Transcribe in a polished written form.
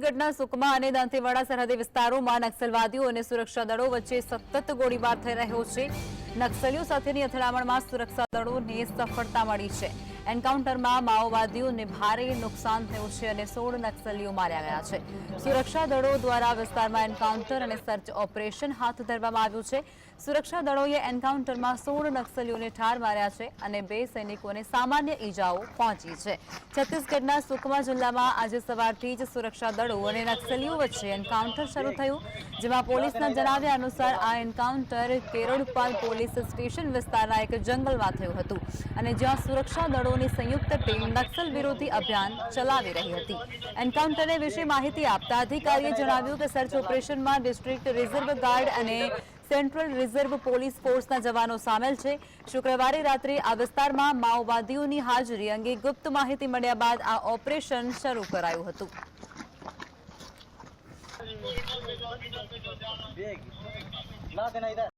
છત્તીસગઢના સુકમા અને દાંતેવાડા સરહદી વિસ્તારોમાં નક્સલવાદીઓ અને સુરક્ષા દળો વચ્ચે સતત ગોળીબાર થઈ રહ્યો છે। નક્સલીઓ સાથેની અથડામણમાં સુરક્ષા દળોને સફળતા મળી છે। એન્કાઉન્ટરમાં માઓવાદીઓને ભારે નુકસાન થયું છે અને 16 નક્સલીઓ માર્યા ગયા છે। સુરક્ષા દળો દ્વારા વિસ્તારમાં એન્કાઉન્ટર અને સર્ચ ઓપરેશન હાથ ધરવામાં આવ્યું છે। સુરક્ષા દળોએ એન્કાઉન્ટરમાં 16 નક્સલીઓને ઠાર માર્યા છે અને 2 સૈનિકોને સામાન્ય ઈજાઓ પહોંચી છે। છત્તીસગઢના સુકમા જિલ્લામાં આજે સવારથી જ સુરક્ષા દળો અને નક્સલીઓ વચ્ચે એન્કાઉન્ટર શરૂ થયું, જેમાં પોલીસના જણાવ્યા અનુસાર આ એન્કાઉન્ટર કેરડપાલ પોલીસ સ્ટેશન વિસ્તારના એક જંગલમાં થયું હતું અને જ્યાં સુરક્ષા દળોની સંયુક્ત ટીમ નક્સલ વિરોધી અભિયાન ચલાવી રહી હતી। એન્કાઉન્ટર વિશે માહિતી આપતા અધિકારીએ જણાવ્યું કે સર્ચ ઓપરેશનમાં ડિસ્ટ્રિક્ટ રિઝર્વ ગાર્ડ અને સેન્ટ્રલ રિઝર્વ પોલીસ ફોર્સના જવાનો સામેલ છે। શુક્રવારે રાત્રે આ વિસ્તારમાં માઓવાદીઓની હાજરી અંગે ગુપ્ત માહિતી મળ્યા બાદ આ ઓપરેશન શરૂ કરાયું હતું।